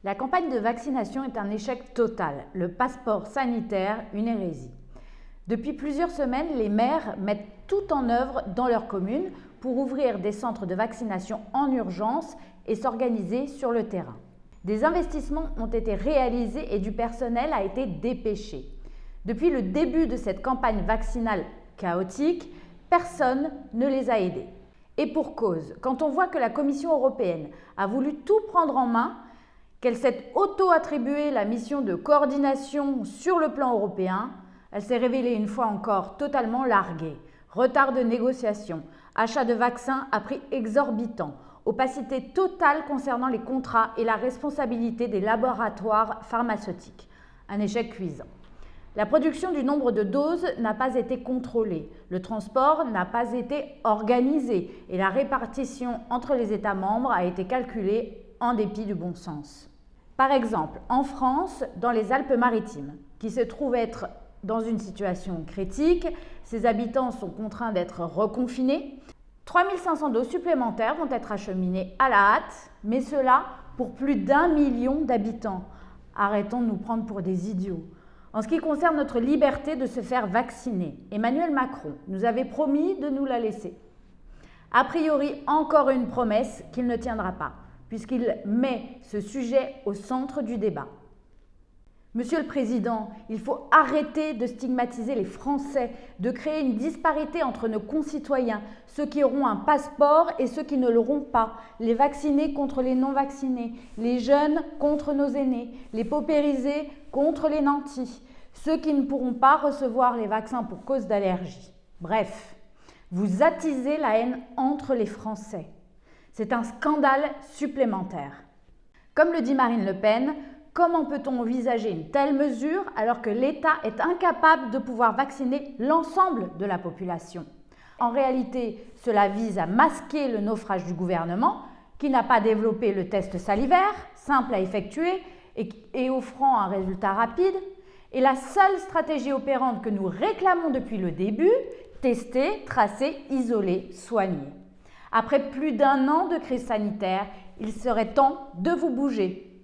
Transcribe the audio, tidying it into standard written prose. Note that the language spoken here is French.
La campagne de vaccination est un échec total. Le passeport sanitaire, une hérésie. Depuis plusieurs semaines, les maires mettent tout en œuvre dans leur commune pour ouvrir des centres de vaccination en urgence et s'organiser sur le terrain. Des investissements ont été réalisés et du personnel a été dépêché. Depuis le début de cette campagne vaccinale chaotique, personne ne les a aidés. Et pour cause, quand on voit que la Commission européenne a voulu tout prendre en main, qu'elle s'est auto-attribuée la mission de coordination sur le plan européen, elle s'est révélée une fois encore totalement larguée. Retard de négociation, achat de vaccins à prix exorbitant, opacité totale concernant les contrats et la responsabilité des laboratoires pharmaceutiques. Un échec cuisant. La production du nombre de doses n'a pas été contrôlée, le transport n'a pas été organisé et la répartition entre les États membres a été calculée en dépit du bon sens. Par exemple, en France, dans les Alpes-Maritimes, qui se trouvent être dans une situation critique, ses habitants sont contraints d'être reconfinés. 3500 doses supplémentaires vont être acheminées à la hâte, mais cela pour plus d'1 million d'habitants. Arrêtons de nous prendre pour des idiots. En ce qui concerne notre liberté de se faire vacciner, Emmanuel Macron nous avait promis de nous la laisser. A priori, encore une promesse qu'il ne tiendra pas, puisqu'il met ce sujet au centre du débat. Monsieur le Président, il faut arrêter de stigmatiser les Français, de créer une disparité entre nos concitoyens, ceux qui auront un passeport et ceux qui ne l'auront pas, les vaccinés contre les non-vaccinés, les jeunes contre nos aînés, les paupérisés contre les nantis, ceux qui ne pourront pas recevoir les vaccins pour cause d'allergie. Bref, vous attisez la haine entre les Français. C'est un scandale supplémentaire. Comme le dit Marine Le Pen, comment peut-on envisager une telle mesure alors que l'État est incapable de pouvoir vacciner l'ensemble de la population? En réalité, cela vise à masquer le naufrage du gouvernement qui n'a pas développé le test salivaire, simple à effectuer et offrant un résultat rapide. Et la seule stratégie opérante que nous réclamons depuis le début, tester, tracer, isoler, soigner. Après plus d'1 an de crise sanitaire, il serait temps de vous bouger.